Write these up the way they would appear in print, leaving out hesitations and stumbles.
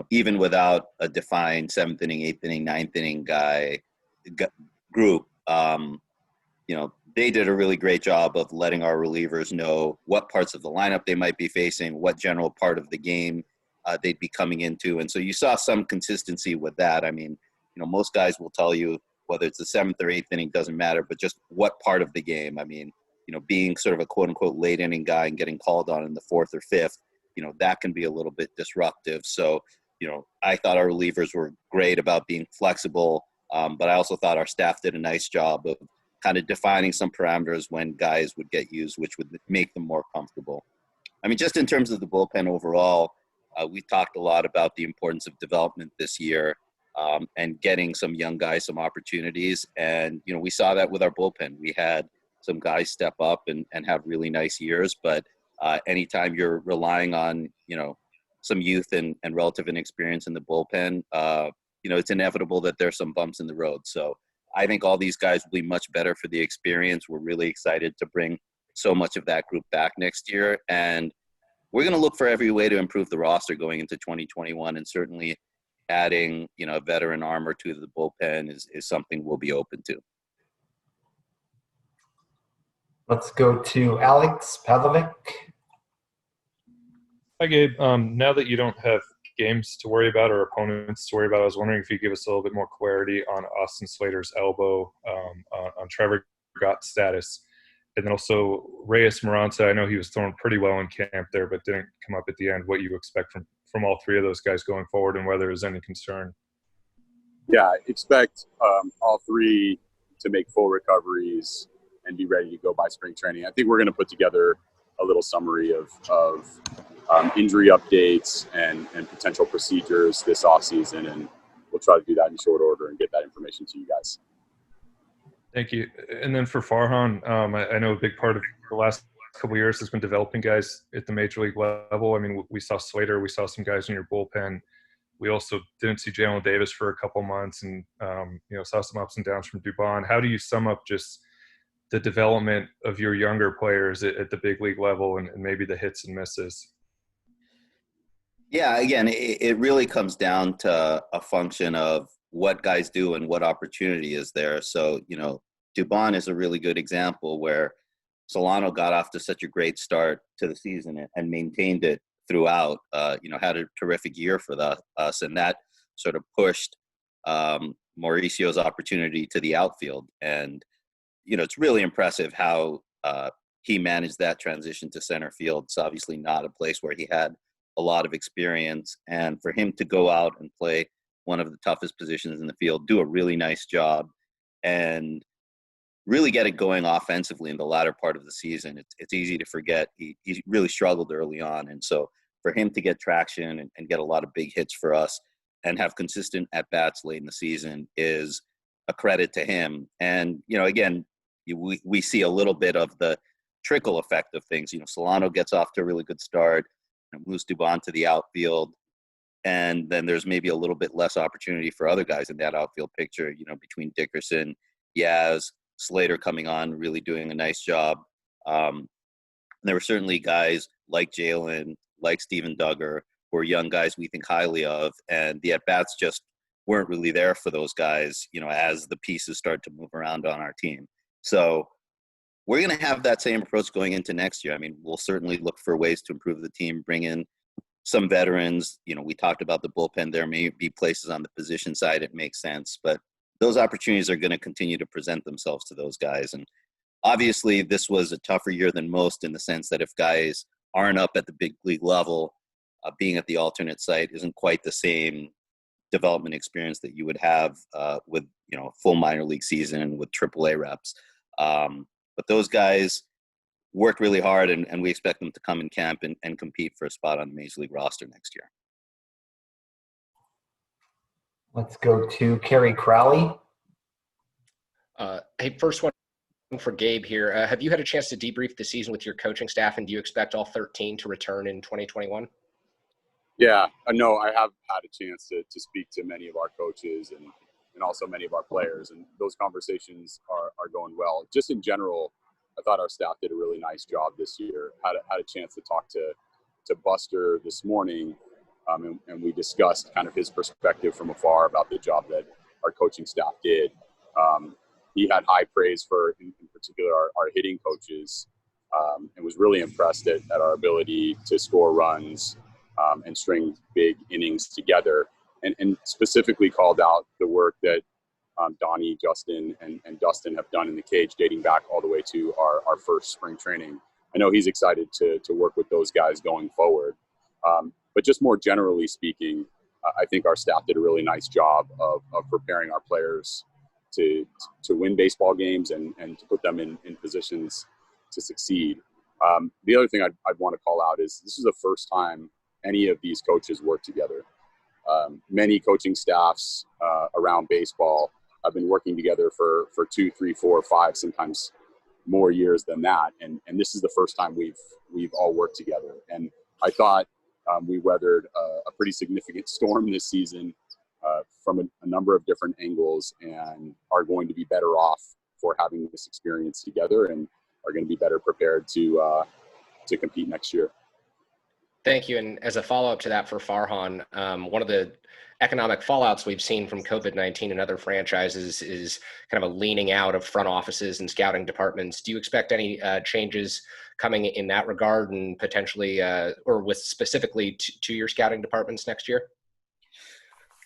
even without a defined seventh inning, eighth inning, ninth inning group, they did a really great job of letting our relievers know what parts of the lineup they might be facing, what general part of the game they'd be coming into. And so you saw some consistency with that. I mean, most guys will tell you whether it's the seventh or eighth inning doesn't matter, but just what part of the game. I mean, being sort of a quote unquote late inning guy and getting called on in the fourth or fifth, that can be a little bit disruptive. So, I thought our relievers were great about being flexible, but I also thought our staff did a nice job of kind of defining some parameters when guys would get used, which would make them more comfortable. I mean, just in terms of the bullpen overall, we talked a lot about the importance of development this year and getting some young guys some opportunities. And, we saw that with our bullpen. We had some guys step up and have really nice years, but anytime you're relying on, some youth and relative inexperience in the bullpen, it's inevitable that there's some bumps in the road. So I think all these guys will be much better for the experience. We're really excited to bring so much of that group back next year. And we're going to look for every way to improve the roster going into 2021. And certainly adding, a veteran arm or two to the bullpen is something we'll be open to. Let's go to Alex Pavlovic. Hi, Gabe. Now that you don't have games to worry about or opponents to worry about, I was wondering if you could give us a little bit more clarity on Austin Slater's elbow, on Trevor Gott's status. And then also Reyes Moranta, I know he was throwing pretty well in camp there, but didn't come up at the end. What you expect from all three of those guys going forward and whether there's any concern? Yeah, I expect all three to make full recoveries and be ready to go by spring training. I think we're going to put together a little summary of injury updates and potential procedures this offseason, and we'll try to do that in short order and get that information to you guys. Thank you. And then for Farhan, I know a big part of the last couple of years has been developing guys at the major league level. I mean, we saw Slater, we saw some guys in your bullpen. We also didn't see Jalen Davis for a couple months and, saw some ups and downs from Dubon. How do you sum up just the development of your younger players at the big league level and maybe the hits and misses? Yeah, again, it really comes down to a function of what guys do and what opportunity is there. So, Dubon is a really good example where Solano got off to such a great start to the season and maintained it throughout, had a terrific year for us. And that sort of pushed Mauricio's opportunity to the outfield. And, it's really impressive how he managed that transition to center field. It's obviously not a place where he had a lot of experience. And for him to go out and play one of the toughest positions in the field, do a really nice job, and really get it going offensively in the latter part of the season. It's easy to forget. He really struggled early on. And so for him to get traction and get a lot of big hits for us and have consistent at-bats late in the season is a credit to him. And, again, we see a little bit of the trickle effect of things. Solano gets off to a really good start and moves Dubon to the outfield. And then there's maybe a little bit less opportunity for other guys in that outfield picture, between Dickerson, Yaz, Slater coming on, really doing a nice job. There were certainly guys like Jalen, like Steven Duggar, who are young guys we think highly of, and the at-bats just weren't really there for those guys, as the pieces start to move around on our team. So we're going to have that same approach going into next year. I mean, we'll certainly look for ways to improve the team, bring in some veterans. We talked about the bullpen. There may be places on the position side it makes sense, but those opportunities are going to continue to present themselves to those guys. And obviously this was a tougher year than most in the sense that if guys aren't up at the big league level, being at the alternate site isn't quite the same development experience that you would have with, a full minor league season with AAA reps. But those guys worked really hard, and we expect them to come in camp and compete for a spot on the Major League roster next year. Let's go to Kerry Crowley. Hey, first one for Gabe here. Have you had a chance to debrief the season with your coaching staff, and do you expect all 13 to return in 2021? Yeah, no, I have had a chance to speak to many of our coaches and also many of our players, and those conversations are going well. Just in general, I thought our staff did a really nice job this year. Had a chance to talk to Buster this morning, and we discussed kind of his perspective from afar about the job that our coaching staff did. He had high praise for, in particular, our hitting coaches, and was really impressed at our ability to score runs and string big innings together, and specifically called out the work that Donnie, Justin, and Dustin have done in the cage dating back all the way to our first spring training. I know he's excited to work with those guys going forward. But just more generally speaking, I think our staff did a really nice job of preparing our players to win baseball games and to put them in positions to succeed. The other thing I'd want to call out is this is the first time any of these coaches work together. Many coaching staffs around baseball have been working together for 2, 3, 4, 5, sometimes more years than that. And this is the first time we've all worked together. And I thought we weathered a pretty significant storm this season from a number of different angles, and are going to be better off for having this experience together, and are going to be better prepared to compete next year. Thank you. And as a follow-up to that for Farhan, one of the economic fallouts we've seen from COVID-19 and other franchises is kind of a leaning out of front offices and scouting departments. Do you expect any changes coming in that regard, and potentially, or with specifically to your scouting departments next year?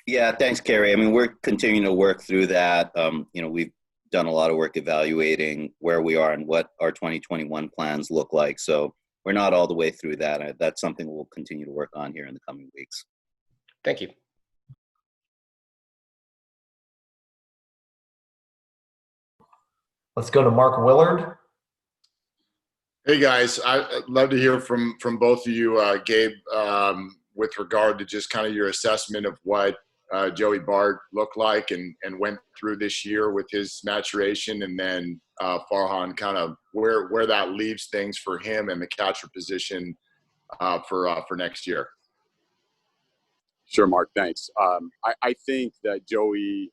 Yeah, thanks, Kerry. I mean, we're continuing to work through that. We've done a lot of work evaluating where we are and what our 2021 plans look like. So we're not all the way through that. That's something we'll continue to work on here in the coming weeks. Thank you. Let's go to Mark Willard. Hey guys, I'd love to hear from both of you, Gabe, with regard to just kind of your assessment of what Joey Bart looked like and went through this year with his maturation, and then Farhan, kind of where that leaves things for him and the catcher position for next year. Sure, Mark, thanks. I think that Joey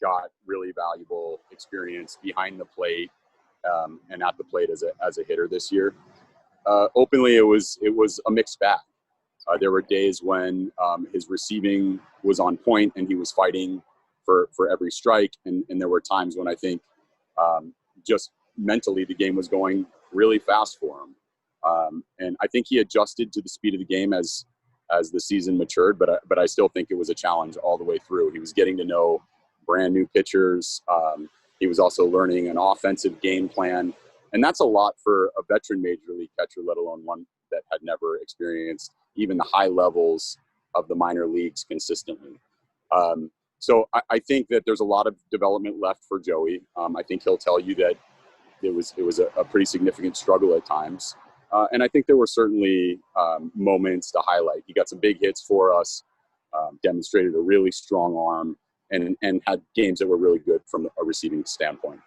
got really valuable experience behind the plate and at the plate as a hitter this year. Openly, it was a mixed bag. There were days when his receiving was on point and he was fighting for every strike, and there were times when I think just mentally the game was going really fast for him. And I think he adjusted to the speed of the game as the season matured, but I still think it was a challenge all the way through. He was getting to know brand new pitchers. He was also learning an offensive game plan, and that's a lot for a veteran major league catcher, let alone one that had never experienced even the high levels of the minor leagues consistently. So I think that there's a lot of development left for Joey. I think he'll tell you that it was a pretty significant struggle at times. And I think there were certainly moments to highlight. He got some big hits for us, demonstrated a really strong arm, and had games that were really good from a receiving standpoint.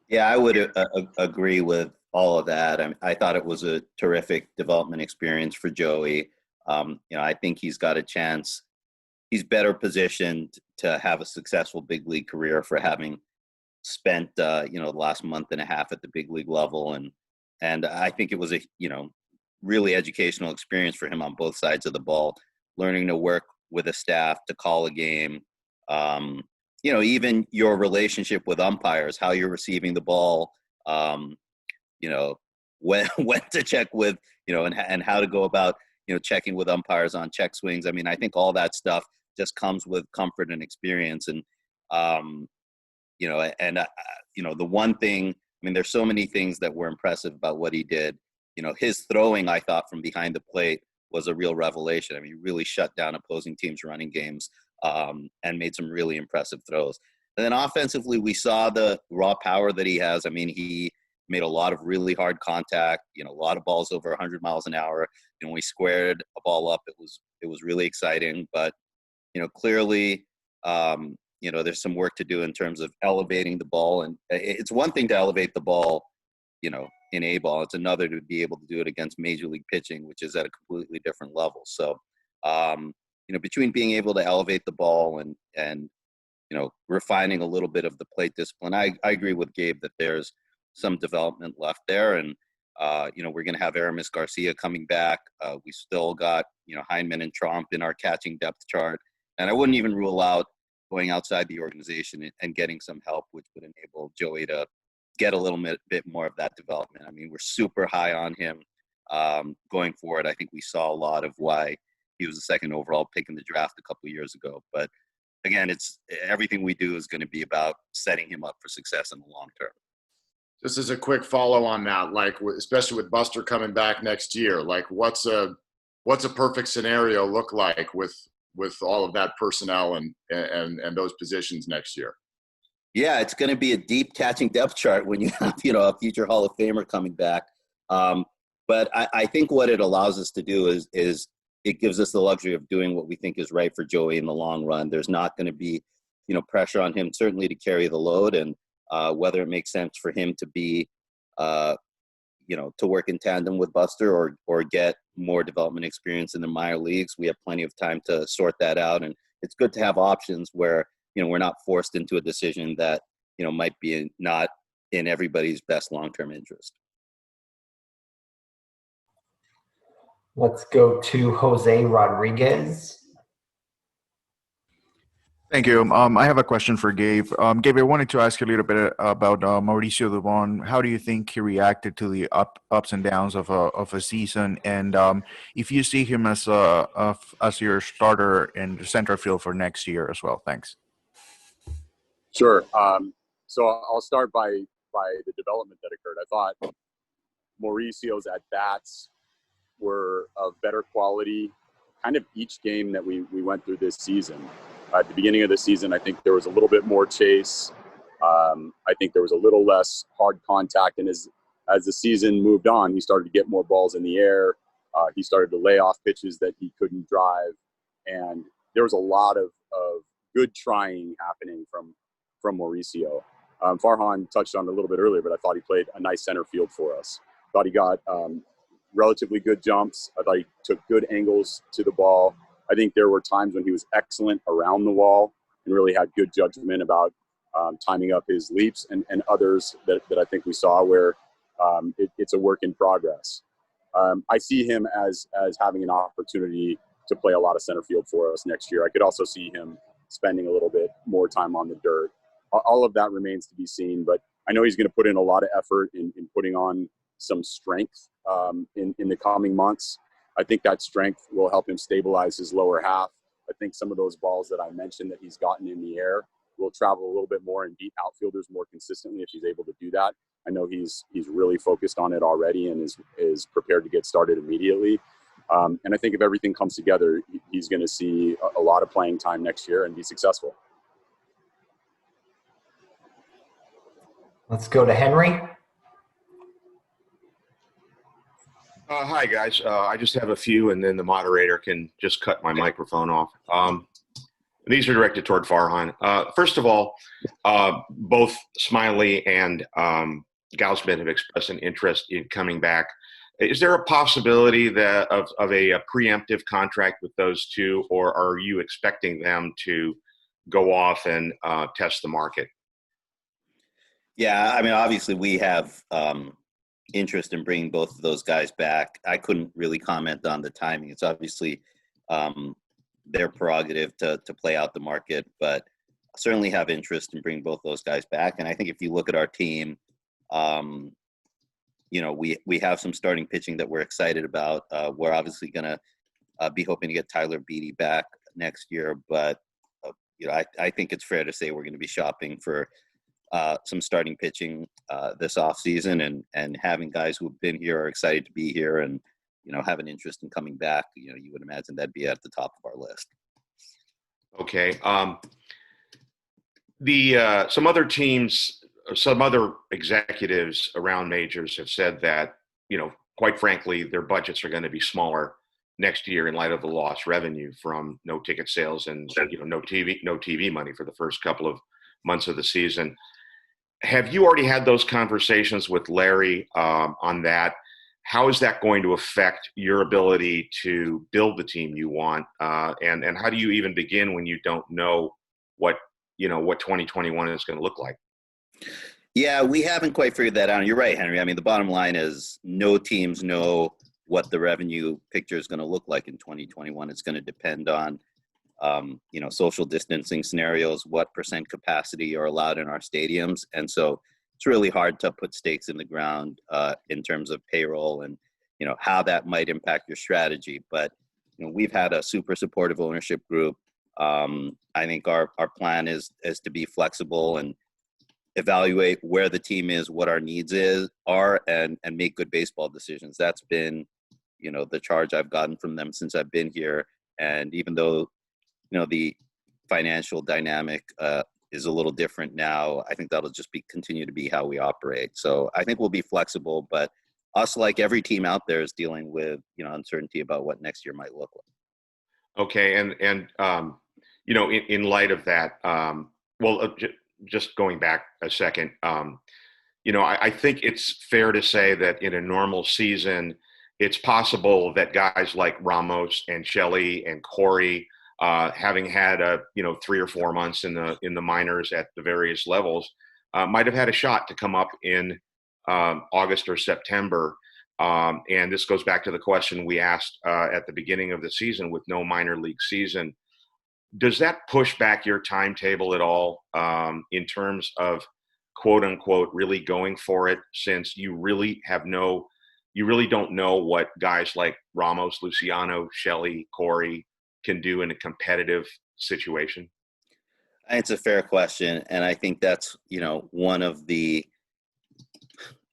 Yeah, I would agree with all of that. I thought it was a terrific development experience for Joey. I think he's got a chance. He's better positioned to have a successful big league career for having spent, the last month and a half at the big league level. And I think it was a, really educational experience for him on both sides of the ball, learning to work with a staff, to call a game, even your relationship with umpires, how you're receiving the ball, when to check with, and how to go about, checking with umpires on check swings. I mean, I think all that stuff just comes with comfort and experience. And, the one thing, there's so many things that were impressive about what he did. His throwing, I thought, from behind the plate was a real revelation. He really shut down opposing teams' running games and made some really impressive throws. And then offensively, we saw the raw power that he has. He made a lot of really hard contact, a lot of balls over 100 miles an hour. When we squared a ball up, it was really exciting. But, clearly, there's some work to do in terms of elevating the ball. And it's one thing to elevate the ball, in A ball. It's another to be able to do it against major league pitching, which is at a completely different level. So, between being able to elevate the ball and refining a little bit of the plate discipline, I agree with Gabe that there's some development left there. And, We're going to have Aramis Garcia coming back. We still got, Heineman and Trump in our catching depth chart. And I wouldn't even rule out going outside the organization and getting some help, which would enable Joey to get a little bit more of that development. I mean, we're super high on him going forward. I think we saw a lot of why he was the second overall pick in the draft a couple of years ago. But again, it's everything we do is going to be about setting him up for success in the long term. Just as a quick follow on that, especially with Buster coming back next year, what's a perfect scenario look like with all of that personnel and those positions next year? Yeah, it's going to be a deep catching depth chart when you have, a future Hall of Famer coming back. But I think what it allows us to do is it gives us the luxury of doing what we think is right for Joey in the long run. There's not going to be, pressure on him certainly to carry the load, and whether it makes sense for him to be, to work in tandem with Buster or get more development experience in the minor leagues. We have plenty of time to sort that out. And it's good to have options where, we're not forced into a decision that, might be not in everybody's best long-term interest. Let's go to Jose Rodriguez. Thank you. I have a question for Gabe. Gabe, I wanted to ask you a little bit about Mauricio Dubon. How do you think he reacted to the ups and downs of a season, and if you see him as your starter in the center field for next year as well? Thanks. Sure. So I'll start by the development that occurred. I thought Mauricio's at bats were of better quality kind of each game that we went through this season. At the beginning of the season, I think there was a little bit more chase. I think there was a little less hard contact. And as the season moved on, he started to get more balls in the air. He started to lay off pitches that he couldn't drive. And there was a lot of good trying happening from Mauricio. Farhan touched on it a little bit earlier, but I thought he played a nice center field for us. Thought he got relatively good jumps. I thought he took good angles to the ball. I think there were times when he was excellent around the wall and really had good judgment about timing up his leaps, and others that I think we saw where it's a work in progress. I see him as having an opportunity to play a lot of center field for us next year. I could also see him spending a little bit more time on the dirt. All of that remains to be seen, but I know he's going to put in a lot of effort in putting on some strength in the coming months. I think that strength will help him stabilize his lower half. I think some of those balls that I mentioned that he's gotten in the air will travel a little bit more and beat outfielders more consistently if he's able to do that. I know he's really focused on it already and is prepared to get started immediately. And I think if everything comes together, he's going to see a lot of playing time next year and be successful. Let's go to Henry. Hi, guys. I just have a few, and then the moderator can just cut my microphone off. These are directed toward Farhan. First of all, both Smiley and Gausman have expressed an interest in coming back. Is there a possibility that of a preemptive contract with those two, or are you expecting them to go off and test the market? Yeah, I mean, obviously we have interest in bringing both of those guys back. I couldn't really comment on the timing. It's obviously their prerogative to play out the market, but certainly have interest in bringing both those guys back. And I think if you look at our team, we have some starting pitching that we're excited about. We're obviously going to be hoping to get Tyler Beatty back next year, but I think it's fair to say we're going to be shopping for some starting pitching this offseason, and having guys who have been here are excited to be here and have an interest in coming back. You would imagine that'd be at the top of our list. Okay. Some other teams, some other executives around majors have said that quite frankly their budgets are going to be smaller next year in light of the lost revenue from no ticket sales and no TV money for the first couple of months of the season. Have you already had those conversations with Larry on that? How is that going to affect your ability to build the team you want? And how do you even begin when you don't know what 2021 is going to look like? Yeah, we haven't quite figured that out. You're right, Henry. I mean, the bottom line is no teams know what the revenue picture is going to look like in 2021. It's going to depend on, social distancing scenarios, what percent capacity are allowed in our stadiums. And so it's really hard to put stakes in the ground in terms of payroll and, how that might impact your strategy. But, we've had a super supportive ownership group. I think our plan is to be flexible and evaluate where the team is, what our needs are, and make good baseball decisions. That's been, the charge I've gotten from them since I've been here. And even though, the financial dynamic is a little different now, I think that'll just continue to be how we operate. So I think we'll be flexible, but us, like every team out there, is dealing with, uncertainty about what next year might look like. Okay. And in light of that, just going back a second, I think it's fair to say that in a normal season, it's possible that guys like Ramos and Shelley and Corey, having had 3 or 4 months in the minors at the various levels, might have had a shot to come up in August or September. And this goes back to the question we asked at the beginning of the season with no minor league season. Does that push back your timetable at all in terms of quote unquote really going for it, since you really don't know what guys like Ramos, Luciano, Shelley, Corey can do in a competitive situation? It's a fair question. And I think that's, one of the,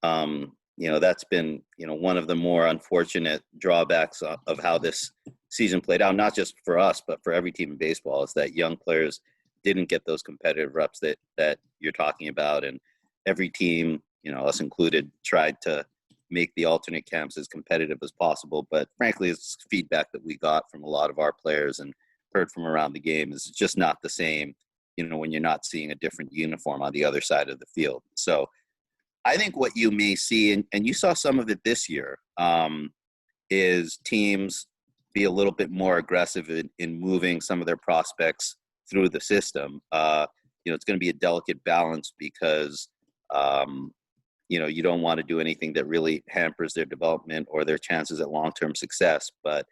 that's been, one of the more unfortunate drawbacks of how this season played out, not just for us, but for every team in baseball, is that young players didn't get those competitive reps that you're talking about. And every team, us included, tried to make the alternate camps as competitive as possible. But frankly, it's feedback that we got from a lot of our players and heard from around the game is just not the same, when you're not seeing a different uniform on the other side of the field. So I think what you may see, and you saw some of it this year, is teams be a little bit more aggressive in moving some of their prospects through the system. It's going to be a delicate balance because, you don't want to do anything that really hampers their development or their chances at long-term success. But,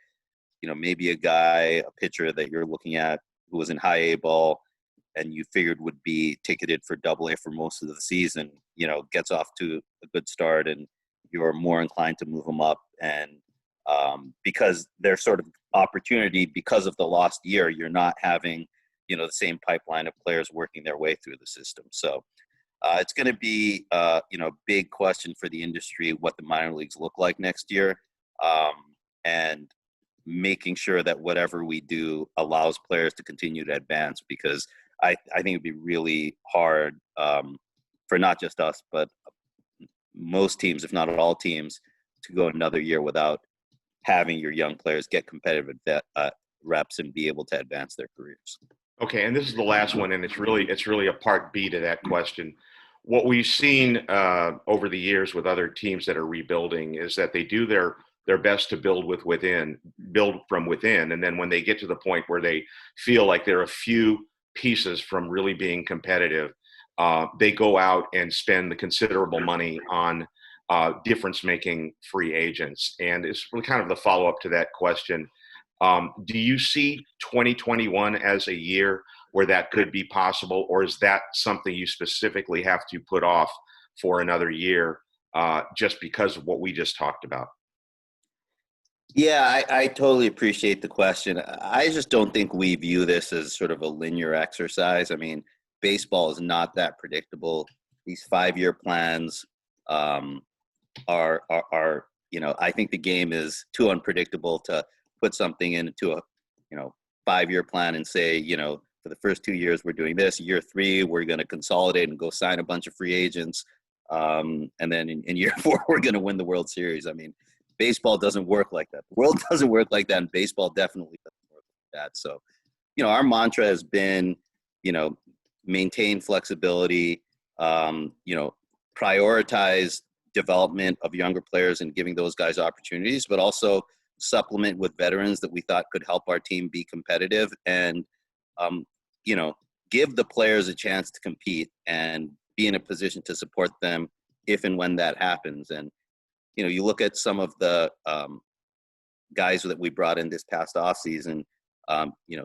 maybe a pitcher that you're looking at who was in high A ball and you figured would be ticketed for Double A for most of the season, gets off to a good start and you're more inclined to move them up. And because there's sort of opportunity because of the lost year, you're not having, the same pipeline of players working their way through the system. So it's going to be, a big question for the industry, what the minor leagues look like next year, and making sure that whatever we do allows players to continue to advance, because I think it'd be really hard for not just us, but most teams, if not all teams, to go another year without having your young players get competitive reps and be able to advance their careers. Okay, and this is the last one, and it's really a part B to that question. What we've seen over the years with other teams that are rebuilding is that they do their best to build from within, and then when they get to the point where they feel like they're a few pieces from really being competitive, they go out and spend the considerable money on difference-making free agents. And it's really kind of the follow-up to that question. Do you see 2021 as a year where that could be possible, or is that something you specifically have to put off for another year just because of what we just talked about? Yeah, I totally appreciate the question. I just don't think we view this as sort of a linear exercise. I mean, baseball is not that predictable. These 5-year plans are I think the game is too unpredictable to put something into a 5-year plan and say, for the first 2 years we're doing this, year 3 we're going to consolidate and go sign a bunch of free agents, and then in year 4 we're going to win the World Series. I mean, baseball doesn't work like that. The world doesn't work like that, and baseball definitely doesn't work like that. So, our mantra has been, maintain flexibility, prioritize development of younger players and giving those guys opportunities, but also supplement with veterans that we thought could help our team be competitive, and give the players a chance to compete and be in a position to support them if and when that happens. And, you look at some of the guys that we brought in this past offseason,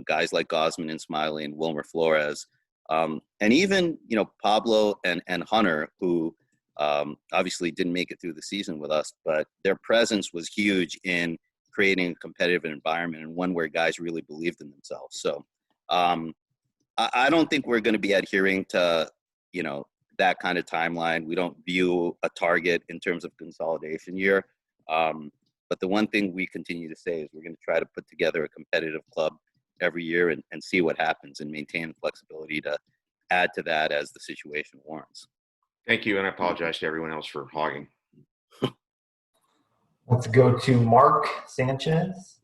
guys like Gosman and Smiley and Wilmer Flores, and even, Pablo and Hunter, who obviously didn't make it through the season with us, but their presence was huge in creating a competitive environment and one where guys really believed in themselves. So I don't think we're going to be adhering to, that kind of timeline. We don't view a target in terms of consolidation year. But the one thing we continue to say is we're going to try to put together a competitive club every year and see what happens and maintain flexibility to add to that as the situation warrants. Thank you, and I apologize to everyone else for hogging. Let's go to Mark Sanchez.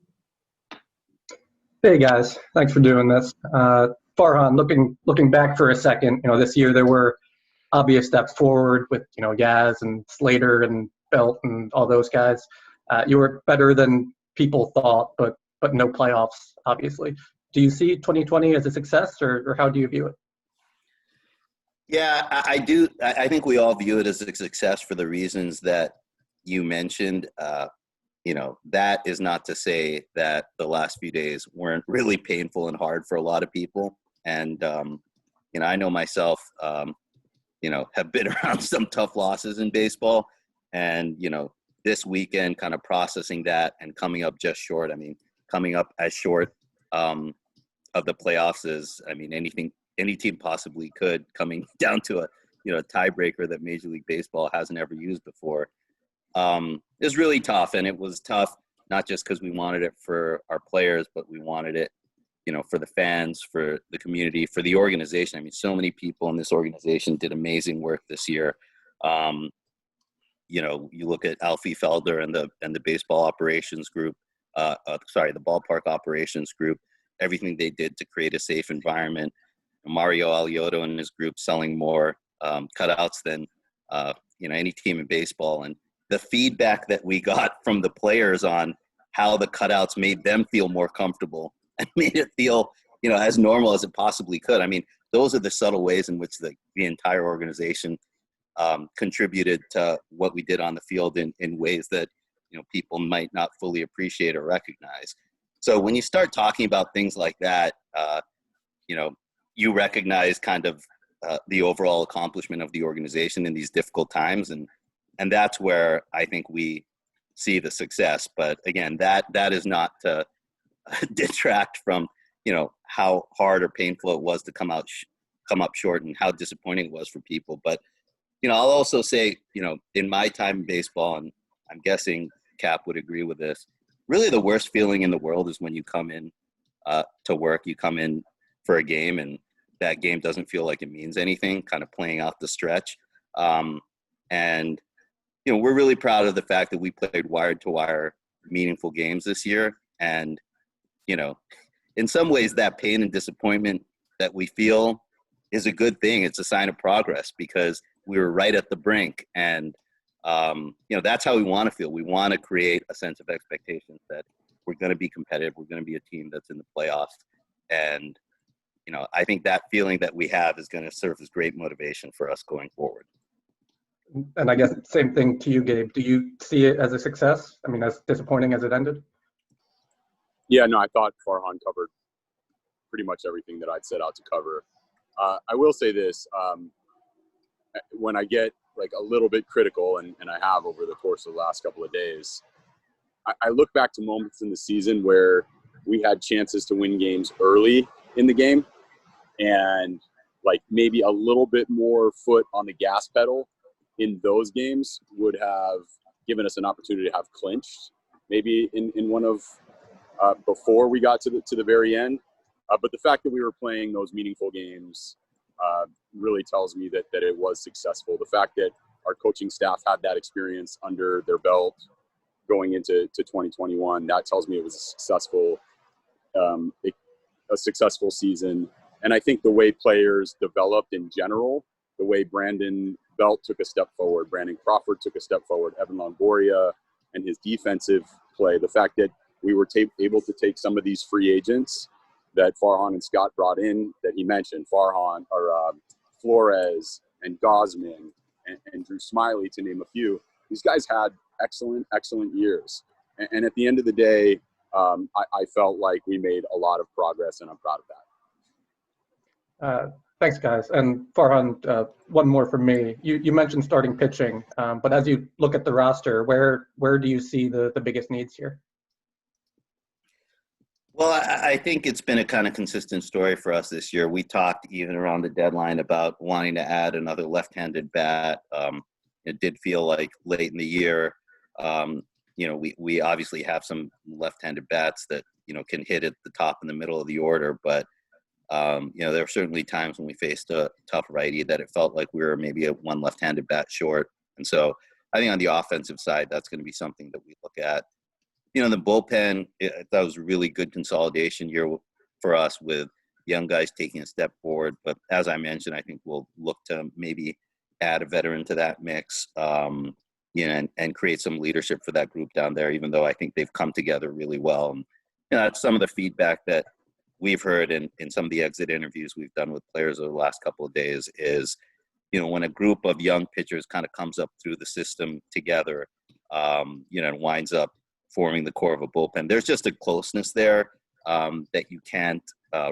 Hey guys, thanks for doing this. Farhan, looking back for a second, this year there were obvious steps forward with Yaz and Slater and Belt and all those guys. You were better than people thought, but no playoffs, obviously. Do you see 2020 as a success, or how do you view it? Yeah, I do. I think we all view it as a success for the reasons that you mentioned. That is not to say that the last few days weren't really painful and hard for a lot of people. And, I know myself, have been around some tough losses in baseball. And, this weekend kind of processing that and coming up just short. Coming up as short of the playoffs as, any team possibly could, coming down to a tiebreaker that Major League Baseball hasn't ever used before. It was really tough, and it was tough not just because we wanted it for our players, but we wanted it, for the fans, for the community, for the organization. So many people in this organization did amazing work this year. You look at Alfie Felder and the baseball operations group, the ballpark operations group, everything they did to create a safe environment. Mario Alioto and his group selling more cutouts than any team in baseball, and the feedback that we got from the players on how the cutouts made them feel more comfortable and made it feel as normal as it possibly could. Those are the subtle ways in which the entire organization contributed to what we did on the field in ways that people might not fully appreciate or recognize. So when you start talking about things like that, you recognize kind of the overall accomplishment of the organization in these difficult times, and that's where I think we see the success. But again, that is not to detract from how hard or painful it was to come up short and how disappointing it was for people. But I'll also say, in my time in baseball, and I'm guessing Cap would agree with this, really the worst feeling in the world is when you come in to work, you come in for a game, and that game doesn't feel like it means anything, kind of playing out the stretch. And we're really proud of the fact that we played wire-to-wire meaningful games this year. And, in some ways that pain and disappointment that we feel is a good thing. It's a sign of progress because we were right at the brink. And, that's how we want to feel. We want to create a sense of expectations that we're going to be competitive. We're going to be a team that's in the playoffs. And, I think that feeling that we have is going to serve as great motivation for us going forward. And I guess same thing to you, Gabe. Do you see it as a success? As disappointing as it ended? Yeah, no, I thought Farhan covered pretty much everything that I'd set out to cover. I will say this, when I get a little bit critical, and I have over the course of the last couple of days, I look back to moments in the season where we had chances to win games early in the game, and maybe a little bit more foot on the gas pedal in those games would have given us an opportunity to have clinched maybe in one of before we got to the very end. But the fact that we were playing those meaningful games really tells me that it was successful. The fact that our coaching staff had that experience under their belt going into 2021, that tells me it was a successful season. And I think the way players developed in general, the way Brandon Belt took a step forward, Brandon Crawford took a step forward, Evan Longoria and his defensive play, the fact that we were able to take some of these free agents that Farhan and Scott brought in that he mentioned, Flores and Gosman and Drew Smiley, to name a few. These guys had excellent years. And at the end of the day, I felt like we made a lot of progress, and I'm proud of that. Thanks, guys. And Farhan, one more from me. You mentioned starting pitching, but as you look at the roster, where do you see the biggest needs here? Well, I think it's been a kind of consistent story for us this year. We talked even around the deadline about wanting to add another left-handed bat. It did feel like late in the year, we obviously have some left-handed bats that, can hit at the top and the middle of the order. But, there were certainly times when we faced a tough righty that it felt like we were maybe one left-handed bat short. And so I think on the offensive side, that's going to be something that we look at. The bullpen, that was a really good consolidation year for us with young guys taking a step forward. But as I mentioned, I think we'll look to maybe add a veteran to that mix, and create some leadership for that group down there, even though I think they've come together really well. And that's some of the feedback that we've heard in some of the exit interviews we've done with players over the last couple of days is, when a group of young pitchers kind of comes up through the system together, and winds up forming the core of a bullpen, there's just a closeness there that you can't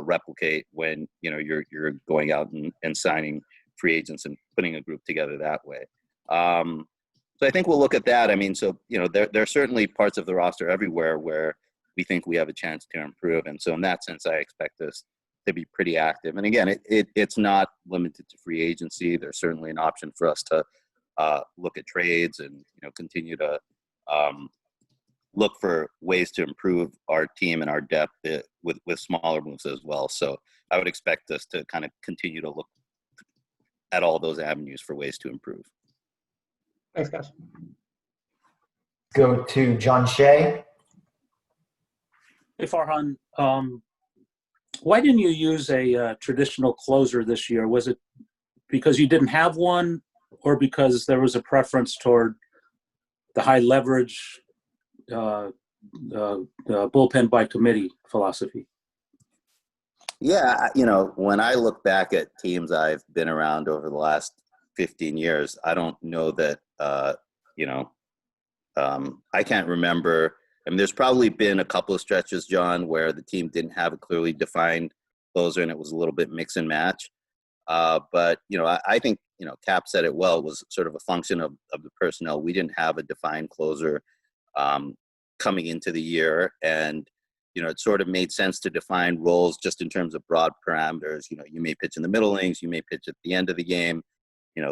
replicate when you're going out and signing free agents and putting a group together that way. So I think we'll look at that. I mean, so there are certainly parts of the roster everywhere where we think we have a chance to improve, and so in that sense, I expect us to be pretty active. And again, it's not limited to free agency. There's certainly an option for us to look at trades and continue to look for ways to improve our team and our depth with smaller moves as well. So I would expect us to kind of continue to look at all those avenues for ways to improve. Thanks, guys. Go to John Shea. Hey, Farhan. Why didn't you use a traditional closer this year? Was it because you didn't have one, or because there was a preference toward the high leverage bullpen by committee philosophy? Yeah, when I look back at teams I've been around over the last 15 years, I don't know that, I can't remember. I mean, there's probably been a couple of stretches, John, where the team didn't have a clearly defined closer and it was a little bit mix and match. But, I think, Cap said it well. It was sort of a function of the personnel. We didn't have a defined closer coming into the year. And, it sort of made sense to define roles just in terms of broad parameters. You may pitch in the middle innings, you may pitch at the end of the game.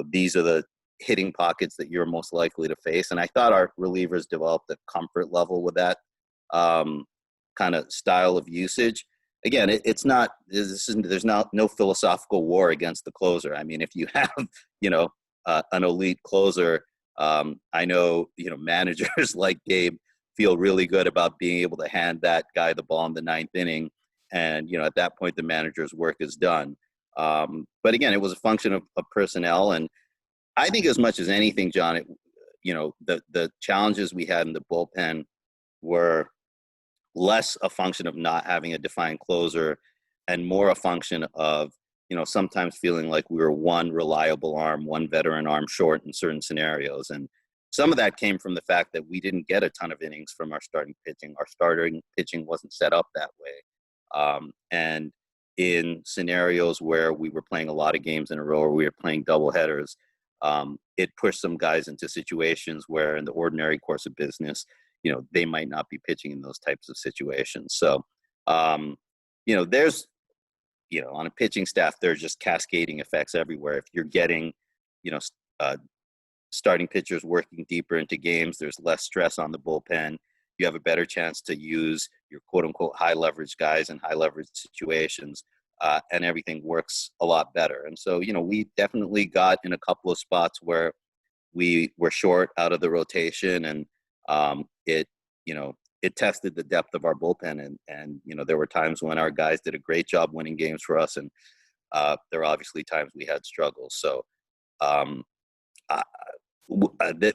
These are the hitting pockets that you're most likely to face. And I thought our relievers developed a comfort level with that kind of style of usage. Again, there's no philosophical war against the closer. I mean, if you have, an elite closer, I know, managers like Gabe feel really good about being able to hand that guy the ball in the ninth inning. And, at that point, the manager's work is done. But again, it was a function of personnel. And I think as much as anything, John, the challenges we had in the bullpen were less a function of not having a defined closer and more a function of, sometimes feeling like we were one reliable arm, one veteran arm short in certain scenarios. And some of that came from the fact that we didn't get a ton of innings from our starting pitching. Our starting pitching wasn't set up that way. And in scenarios where we were playing a lot of games in a row or we were playing double headers, it pushed some guys into situations where in the ordinary course of business, they might not be pitching in those types of situations. So, there's, on a pitching staff, there's just cascading effects everywhere. If you're getting, starting pitchers working deeper into games, there's less stress on the bullpen. You have a better chance to use your quote unquote high leverage guys in high leverage situations. And everything works a lot better. And so, we definitely got in a couple of spots where we were short out of the rotation, and it tested the depth of our bullpen. And there were times when our guys did a great job winning games for us, and there were obviously times we had struggles. So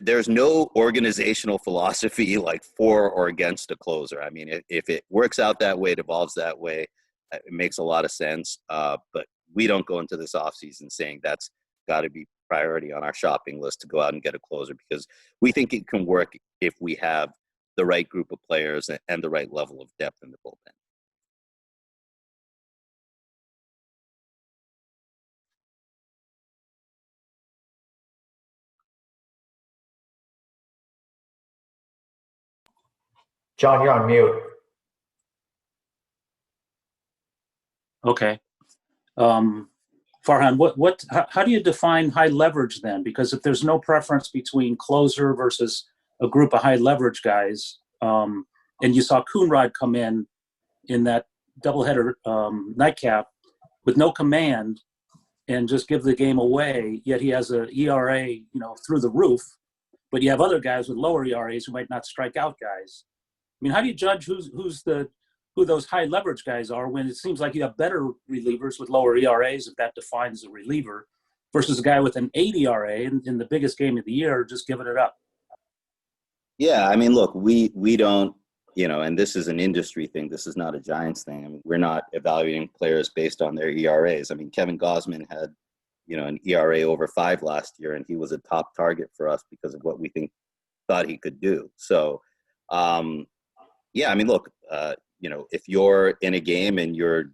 there's no organizational philosophy like for or against a closer. I mean, if it works out that way, it evolves that way, it makes a lot of sense. But we don't go into this offseason saying that's got to be priority on our shopping list to go out and get a closer, because we think it can work if we have the right group of players and the right level of depth in the bullpen. John, you're on mute. Okay. Farhan, how do you define high leverage then? Because if there's no preference between closer versus a group of high leverage guys, and you saw Coonrod come in that doubleheader nightcap with no command and just give the game away, yet he has an ERA, through the roof, but you have other guys with lower ERAs who might not strike out guys. I mean, how do you judge who those high leverage guys are when it seems like you have better relievers with lower ERAs, if that defines a reliever, versus a guy with an 8 ERA in the biggest game of the year just giving it up? Yeah, I mean, look, we don't, and this is an industry thing. This is not a Giants thing. I mean, we're not evaluating players based on their ERAs. I mean, Kevin Gausman had, an ERA over 5 last year, and he was a top target for us because of what we thought he could do. So, yeah, I mean, look, if you're in a game and you're,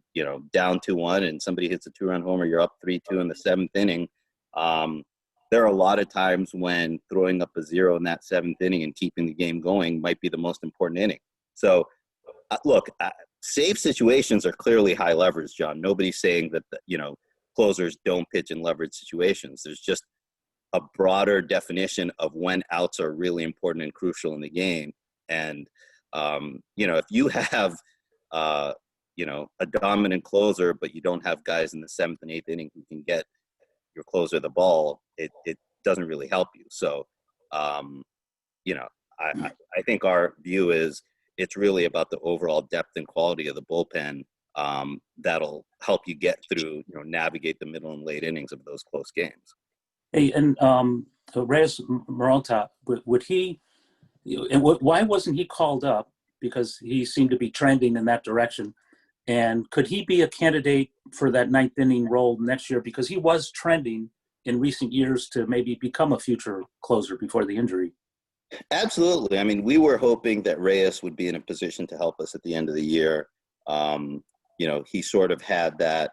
down 2-1 and somebody hits a 2-run homer, you're up 3-2 in the 7th inning. There are a lot of times when throwing up a 0 in that 7th inning and keeping the game going might be the most important inning. So, look, save situations are clearly high leverage, John. Nobody's saying that, closers don't pitch in leverage situations. There's just a broader definition of when outs are really important and crucial in the game. And, if you have, a dominant closer, but you don't have guys in the 7th and 8th inning who can get your closer the ball, it doesn't really help you. So, I think our view is it's really about the overall depth and quality of the bullpen that'll help you get through, navigate the middle and late innings of those close games. Hey, and Reyes Moronta, would he? And why wasn't he called up? Because he seemed to be trending in that direction. And could he be a candidate for that 9th inning role next year? Because he was trending in recent years to maybe become a future closer before the injury. Absolutely. I mean, we were hoping that Reyes would be in a position to help us at the end of the year. He sort of had that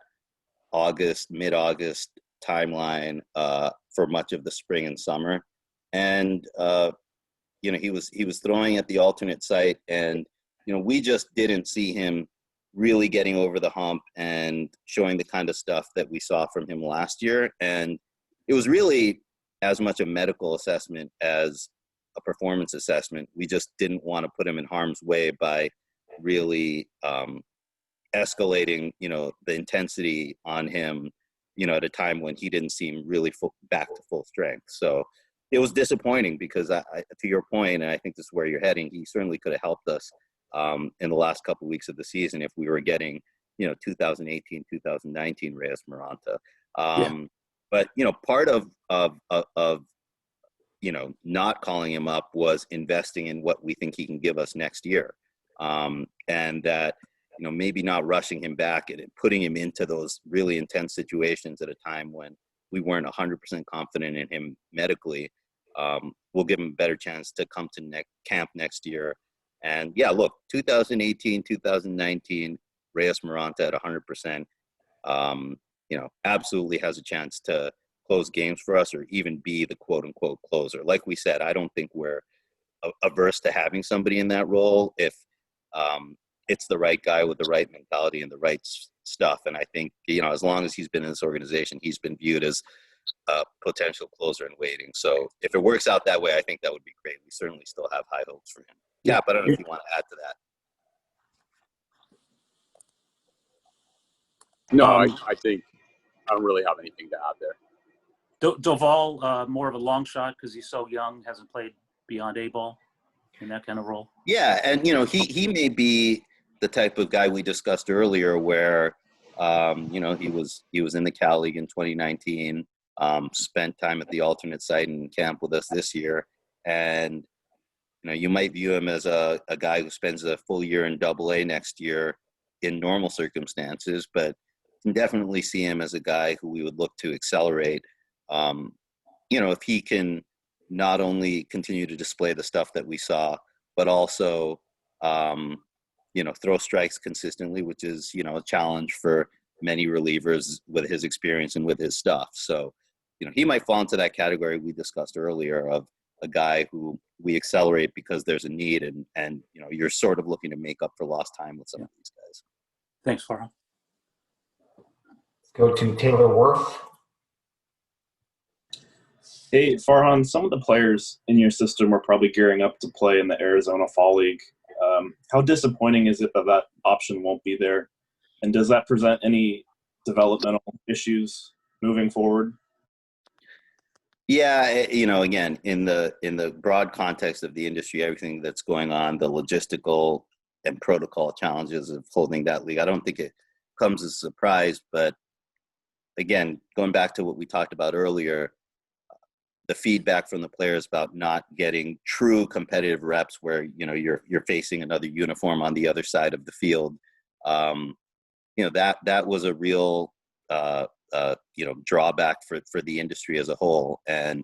mid-August timeline for much of the spring and summer. And, he was throwing at the alternate site, and, we just didn't see him really getting over the hump and showing the kind of stuff that we saw from him last year. And it was really as much a medical assessment as a performance assessment. We just didn't want to put him in harm's way by really escalating, the intensity on him, at a time when he didn't seem really back to full strength. So it was disappointing because, to your point, and I think this is where you're heading, he certainly could have helped us in the last couple of weeks of the season if we were getting, 2018, 2019 Reyes Moronta. But, part of not calling him up was investing in what we think he can give us next year. And that, maybe not rushing him back and putting him into those really intense situations at a time when we weren't 100% confident in him medically, will give him a better chance to come to camp next year. And yeah, look, 2018, 2019, Reyes Moronta at 100%, absolutely has a chance to close games for us or even be the quote unquote closer. Like we said, I don't think we're averse to having somebody in that role if it's the right guy with the right mentality and the right stuff. And I think, as long as he's been in this organization, he's been viewed as a potential closer in waiting. So if it works out that way, I think that would be great. We certainly still have high hopes for him. Yeah, but I don't know if you want to add to that. No, I think I don't really have anything to add there. Doval, more of a long shot because he's so young, hasn't played beyond A-ball in that kind of role. Yeah, and he may be the type of guy we discussed earlier, where he was in the Cal League in 2019, spent time at the alternate site in camp with us this year, and you might view him as a guy who spends a full year in Double-A next year in normal circumstances, but can definitely see him as a guy who we would look to accelerate if he can not only continue to display the stuff that we saw, but also, throw strikes consistently, which is, a challenge for many relievers with his experience and with his stuff. So, he might fall into that category we discussed earlier of a guy who we accelerate because there's a need, and you're sort of looking to make up for lost time with some of these guys. Thanks, Farhan. Let's go to Taylor Worth. Hey, Farhan, some of the players in your system are probably gearing up to play in the Arizona Fall League. How disappointing is it that that option won't be there? And does that present any developmental issues moving forward? Yeah, again, in the broad context of the industry, everything that's going on, the logistical and protocol challenges of holding that league, I don't think it comes as a surprise. But again, going back to what we talked about earlier, the feedback from the players about not getting true competitive reps where, you're facing another uniform on the other side of the field. That was a real, drawback for the industry as a whole. And,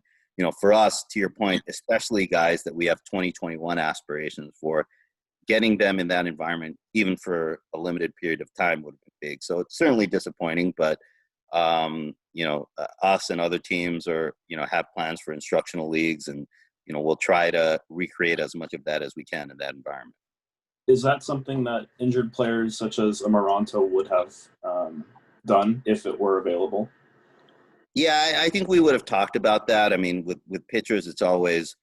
for us, to your point, especially guys that we have 2021 aspirations for, getting them in that environment, even for a limited period of time, would have been big. So it's certainly disappointing, but us and other teams have plans for instructional leagues, and we'll try to recreate as much of that as we can in that environment. Is that something that injured players such as Amaranto would have done if it were available? Yeah, I think we would have talked about that. I mean, with pitchers, it's always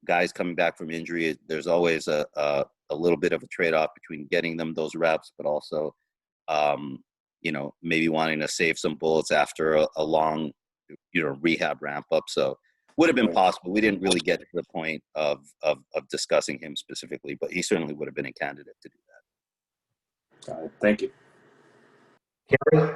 guys coming back from injury. There's always a little bit of a trade-off between getting them those reps, but also maybe wanting to save some bullets after a long, rehab ramp up. So would have been possible. We didn't really get to the point of discussing him specifically, but he certainly would have been a candidate to do that. Got it. Thank you. Gary?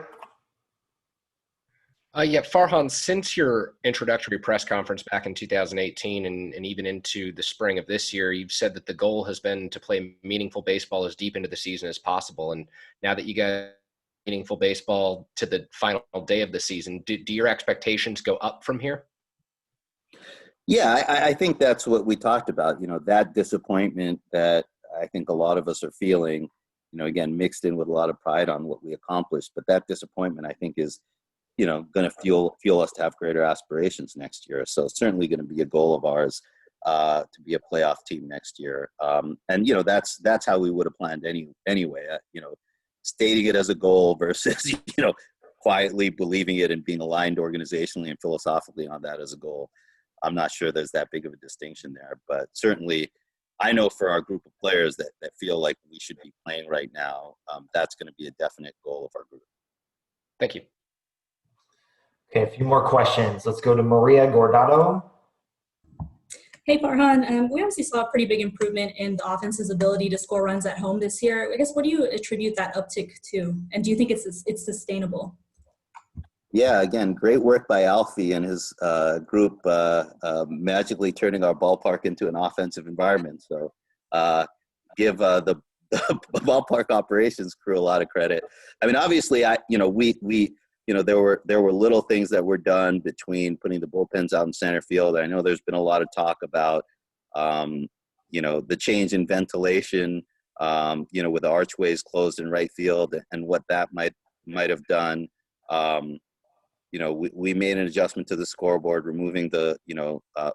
Yeah, Farhan, since your introductory press conference back in 2018 and even into the spring of this year, you've said that the goal has been to play meaningful baseball as deep into the season as possible. And now that you got meaningful baseball to the final day of the season, do your expectations go up from here? Yeah, I think that's what we talked about, that disappointment that I think a lot of us are feeling, again, mixed in with a lot of pride on what we accomplished. But that disappointment, I think, is, going to fuel us to have greater aspirations next year. So it's certainly going to be a goal of ours to be a playoff team next year. And, that's how we would have planned anyway, stating it as a goal versus, quietly believing it and being aligned organizationally and philosophically on that as a goal. I'm not sure there's that big of a distinction there, but certainly I know for our group of players that feel like we should be playing right now, that's going to be a definite goal of our group. Thank you. Okay, a few more questions. Let's go to Maria Gordado. Hey, Farhan. We obviously saw a pretty big improvement in the offense's ability to score runs at home this year. I guess, what do you attribute that uptick to? And do you think it's sustainable? Yeah, again, great work by Alfie and his group magically turning our ballpark into an offensive environment. So give the ballpark operations crew a lot of credit. I mean, obviously, there were little things that were done between putting the bullpens out in center field. I know there's been a lot of talk about, the change in ventilation, with the archways closed in right field and what that might have done. We made an adjustment to the scoreboard, removing the,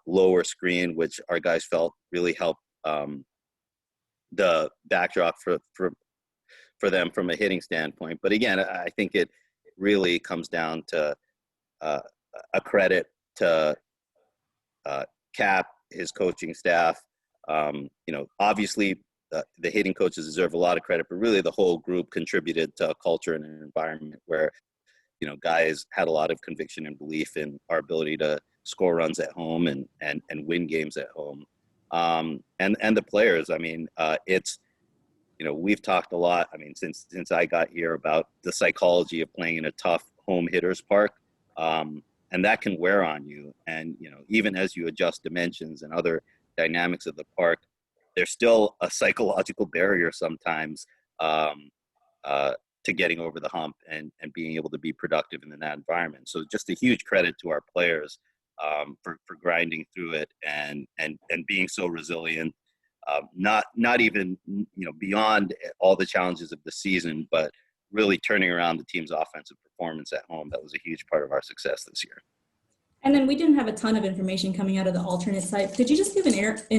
lower screen, which our guys felt really helped the backdrop for them from a hitting standpoint. But again, I think it really comes down to a credit to Cap, his coaching staff. Obviously the hitting coaches deserve a lot of credit, but really the whole group contributed to a culture and an environment where, guys had a lot of conviction and belief in our ability to score runs at home and win games at home. And the players, I mean, it's, we've talked a lot, I mean, since I got here about the psychology of playing in a tough home hitters park. And that can wear on you. And, even as you adjust dimensions and other dynamics of the park, there's still a psychological barrier sometimes to getting over the hump and being able to be productive in that environment. So just a huge credit to our players for grinding through it and being so resilient. Not even beyond all the challenges of the season, but really turning around the team's offensive performance at home. That was a huge part of our success this year. And then we didn't have a ton of information coming out of the alternate site. Could you just give an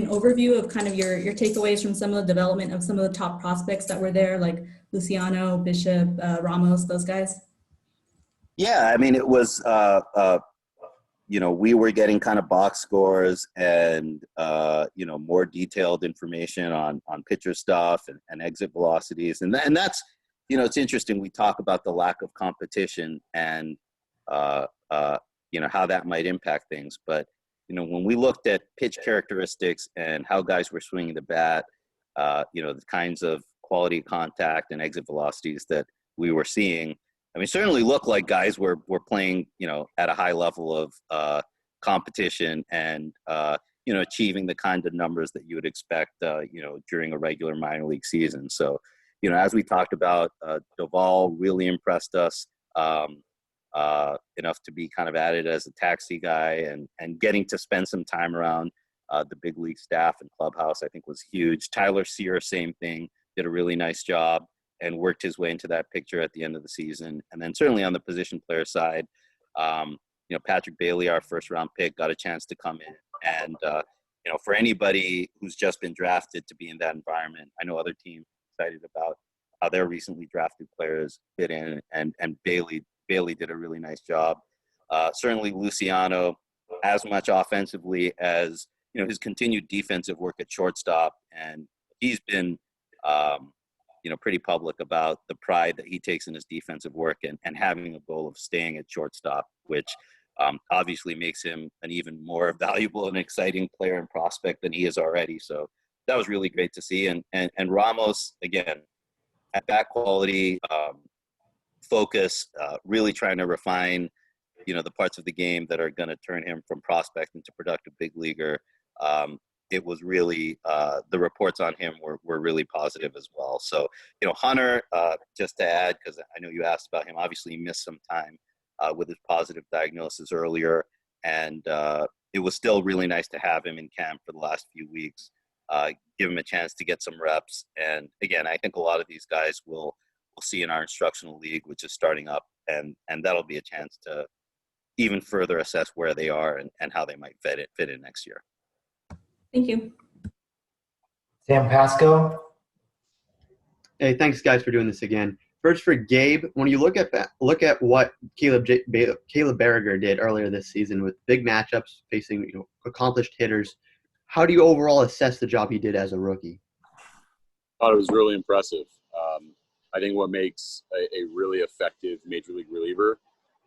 overview of kind of your takeaways from some of the development of some of the top prospects that were there, like Luciano, Bishop, Ramos, those guys? Yeah, I mean, it was, we were getting kind of box scores and, more detailed information on pitcher stuff and exit velocities. And that's, it's interesting. We talk about the lack of competition and, how that might impact things. But, when we looked at pitch characteristics and how guys were swinging the bat, the kinds of quality contact and exit velocities that we were seeing, I mean, certainly looked like guys were playing, at a high level of competition and, achieving the kind of numbers that you would expect, during a regular minor league season. So, as we talked about, Duvall really impressed us enough to be kind of added as a taxi guy and getting to spend some time around the big league staff and clubhouse, I think was huge. Tyler Sear, same thing, did a really nice job and worked his way into that picture at the end of the season. And then certainly on the position player side, Patrick Bailey, our first round pick, got a chance to come in. And, for anybody who's just been drafted to be in that environment, I know other teams are excited about how their recently drafted players fit in. And Bailey did a really nice job. Certainly Luciano, as much offensively as, his continued defensive work at shortstop. And he's been, pretty public about the pride that he takes in his defensive work and having a goal of staying at shortstop, which obviously makes him an even more valuable and exciting player and prospect than he is already. So that was really great to see. And Ramos, again, at bat quality, focus, really trying to refine, the parts of the game that are going to turn him from prospect into productive big leaguer. It was really, the reports on him were really positive as well. So, Hunter, just to add, because I know you asked about him, obviously he missed some time with his positive diagnosis earlier. And it was still really nice to have him in camp for the last few weeks, give him a chance to get some reps. And again, I think a lot of these guys will see in our instructional league, which is starting up, and that'll be a chance to even further assess where they are and how they might fit in next year. Thank you. Sam Pasco. Hey, thanks guys for doing this again. First for Gabe, when you look at what Caleb Berriger did earlier this season with big matchups facing accomplished hitters, how do you overall assess the job he did as a rookie? I thought it was really impressive. I think what makes a really effective major league reliever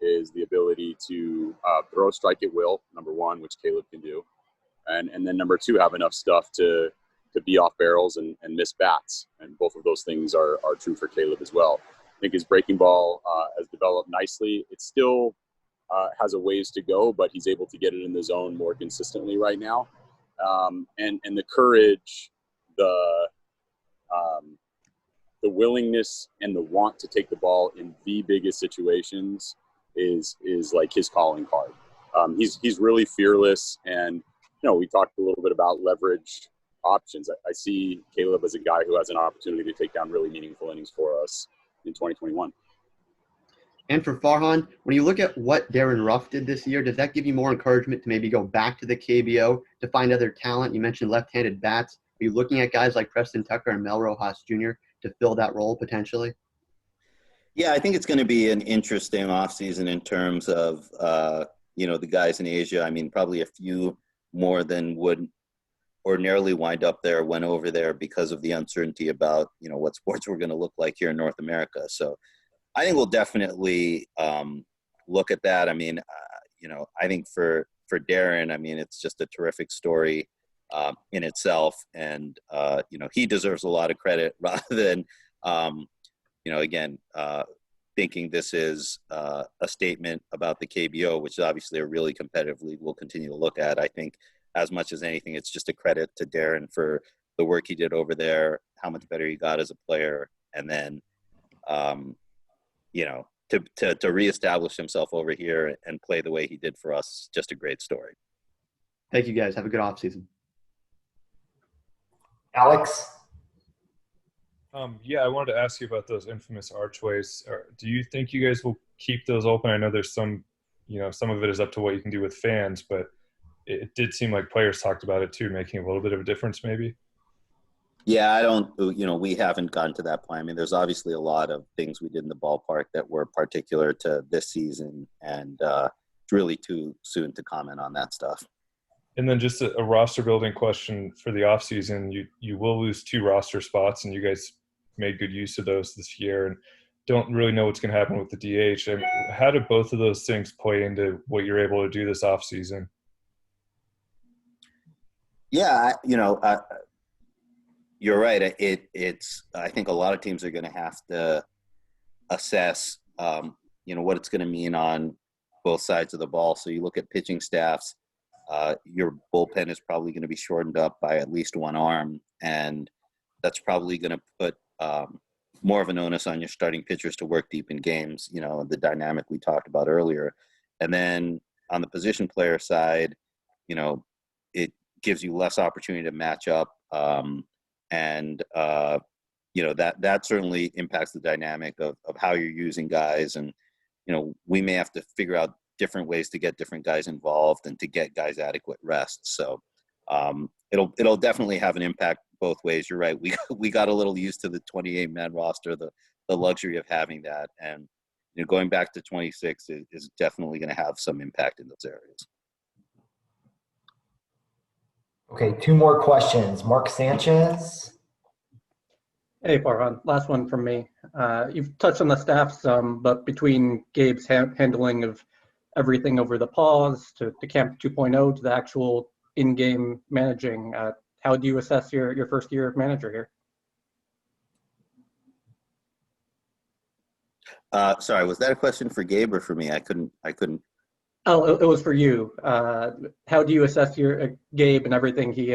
is the ability to throw a strike at will, number one, which Caleb can do. And then number two, have enough stuff to be off barrels and miss bats. And both of those things are true for Caleb as well. I think his breaking ball has developed nicely. It still has a ways to go, but he's able to get it in the zone more consistently right now. And the courage, the willingness and the want to take the ball in the biggest situations is like his calling card. He's really fearless, and we talked a little bit about leverage options. I see Caleb as a guy who has an opportunity to take down really meaningful innings for us in 2021. And for Farhan, when you look at what Darren Ruff did this year, does that give you more encouragement to maybe go back to the KBO to find other talent? You mentioned left-handed bats. Are you looking at guys like Preston Tucker and Mel Rojas Jr. to fill that role potentially? Yeah, I think it's going to be an interesting offseason in terms of, the guys in Asia. I mean, probably a few more than would ordinarily wind up there went over there because of the uncertainty about, what sports were going to look like here in North America. So I think we'll definitely look at that. I mean, I think for Darren, I mean, it's just a terrific story in itself. And, he deserves a lot of credit rather than, thinking this is a statement about the KBO, which is obviously a really competitive league we'll continue to look at. I think as much as anything, it's just a credit to Darren for the work he did over there, how much better he got as a player. And then, to reestablish himself over here and play the way he did for us, just a great story. Thank you, guys. Have a good offseason. Alex? Yeah, I wanted to ask you about those infamous archways. Do you think you guys will keep those open? I know there's some of it is up to what you can do with fans, but it did seem like players talked about it too, making a little bit of a difference maybe. Yeah, we haven't gotten to that point. I mean, there's obviously a lot of things we did in the ballpark that were particular to this season, and it's really too soon to comment on that stuff. And then just a roster building question for the offseason. You will lose 2 roster spots, and you guys made good use of those this year, and don't really know what's going to happen with the DH. I mean, how do both of those things play into what you're able to do this offseason? Yeah, you're right. It's I think a lot of teams are going to have to assess, what it's going to mean on both sides of the ball. So you look at pitching staffs. Your bullpen is probably going to be shortened up by at least one arm, and that's probably going to put more of an onus on your starting pitchers to work deep in games, the dynamic we talked about earlier. And then on the position player side, it gives you less opportunity to match up, and that certainly impacts the dynamic of how you're using guys. And we may have to figure out different ways to get different guys involved and to get guys adequate rest. So it'll definitely have an impact both ways. You're right. We got a little used to the 28-man roster, the luxury of having that, and going back to 26 is definitely going to have some impact in those areas. Okay, 2 more questions. Mark Sanchez. Hey, Farhan. Last one from me. You've touched on the staff some, but between Gabe's handling of everything over the pause to Camp 2.0 to the actual in-game managing, how do you assess your first year of manager here? Sorry, was that a question for Gabe or for me? I couldn't. Oh, it was for you. How do you assess your Gabe and everything he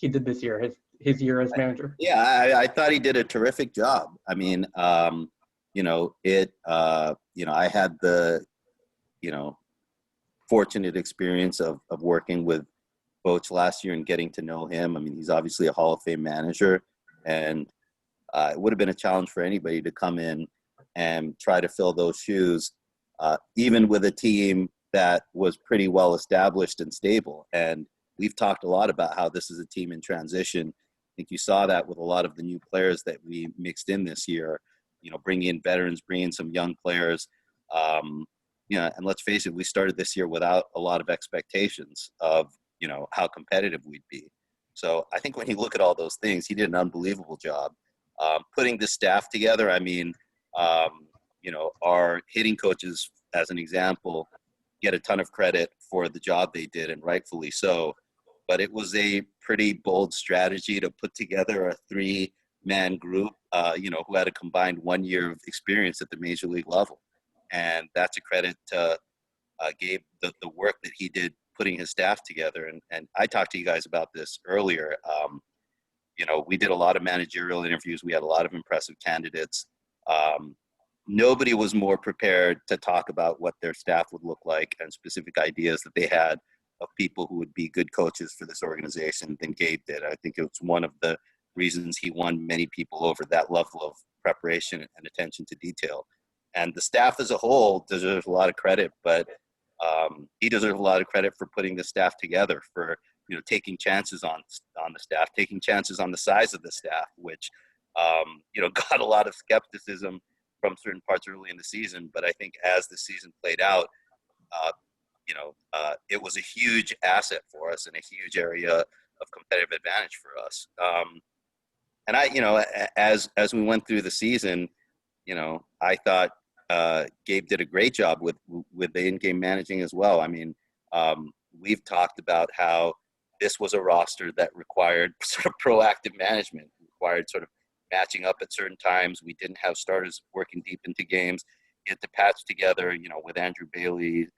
did this year, his year as manager? Yeah, I thought he did a terrific job. I mean, I had the, fortunate experience of working with Boch last year and getting to know him. I mean, he's obviously a Hall of Fame manager, and it would have been a challenge for anybody to come in and try to fill those shoes, even with a team that was pretty well established and stable. And we've talked a lot about how this is a team in transition. I think you saw that with a lot of the new players that we mixed in this year, bringing in veterans, bringing in some young players. And let's face it, we started this year without a lot of expectations of, how competitive we'd be. So I think when you look at all those things, he did an unbelievable job. Putting the staff together, I mean, our hitting coaches, as an example, get a ton of credit for the job they did, and rightfully so. But it was a pretty bold strategy to put together a 3-man group, who had a combined 1 year of experience at the major league level. And that's a credit to Gabe, the work that he did putting his staff together. And I talked to you guys about this earlier. We did a lot of managerial interviews. We had a lot of impressive candidates. Nobody was more prepared to talk about what their staff would look like and specific ideas that they had of people who would be good coaches for this organization than Gabe did. I think it was one of the reasons he won many people over, that level of preparation and attention to detail. And the staff as a whole deserves a lot of credit, but he deserves a lot of credit for putting the staff together, for taking chances on the staff, taking chances on the size of the staff, which got a lot of skepticism from certain parts early in the season. But I think as the season played out, it was a huge asset for us and a huge area of competitive advantage for us. And as we went through the season, I thought Gabe did a great job with the in-game managing as well. I mean, we've talked about how this was a roster that required sort of proactive management, required sort of matching up at certain times. We didn't have starters working deep into games. You had to patch together, with Andrew Bailey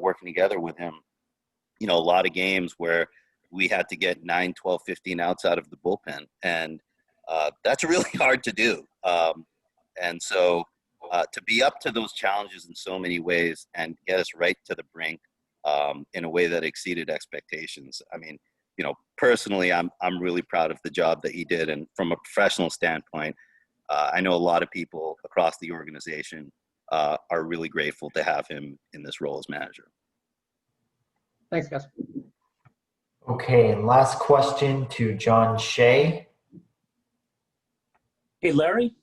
working together with him, a lot of games where we had to get 9, 12, 15 outs out of the bullpen. And that's really hard to do. And so to be up to those challenges in so many ways and get us right to the brink in a way that exceeded expectations. I mean, you know, personally, I'm really proud of the job that he did. And from a professional standpoint, I know a lot of people across the organization are really grateful to have him in this role as manager. Thanks, guys. Okay, and last question to John Shea. Hey, Larry.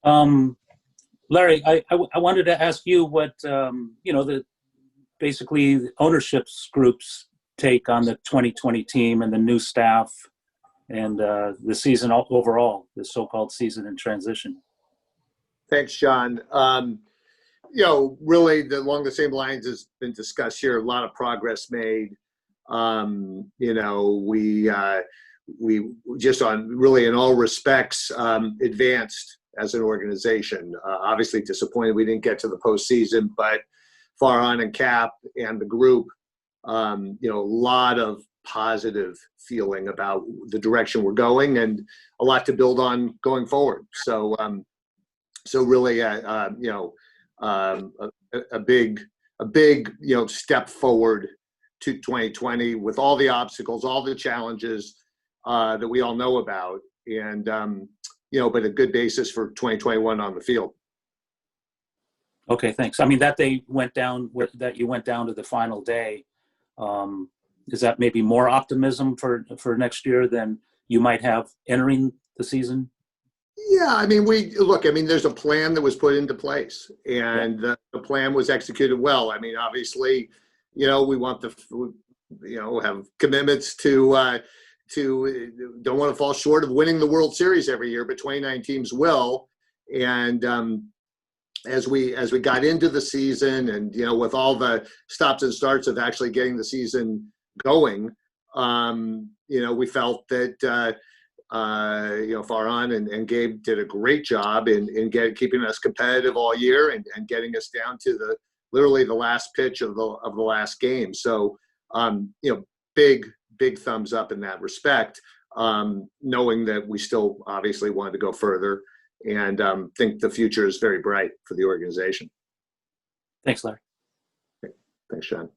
Larry, I wanted to ask you what basically the ownership's group's take on the 2020 team and the new staff and the season overall, the so-called season in transition. Thanks, John. Really along the same lines has been discussed here. A lot of progress made. We just on really in all respects advanced as an organization. Obviously disappointed we didn't get to the postseason, but Farhan and Cap and the group, a lot of positive feeling about the direction we're going and a lot to build on going forward. So really, a big step forward to 2020 with all the obstacles, all the challenges that we all know about, and but a good basis for 2021 on the field. Okay, thanks. I mean, that you went down to the final day. Is that maybe more optimism for next year than you might have entering the season? Yeah, I mean, there's a plan that was put into place, and the plan was executed well. I mean, obviously, we want have commitments to don't want to fall short of winning the World Series every year, but 29 teams will. And as we got into the season, and with all the stops and starts of actually getting the season going, we felt that Farhan and Gabe did a great job in keeping us competitive all year and getting us down to literally the last pitch of the last game. So big thumbs up in that respect, knowing that we still obviously wanted to go further and think the future is very bright for the organization. Thanks, Larry. Thanks, Sean.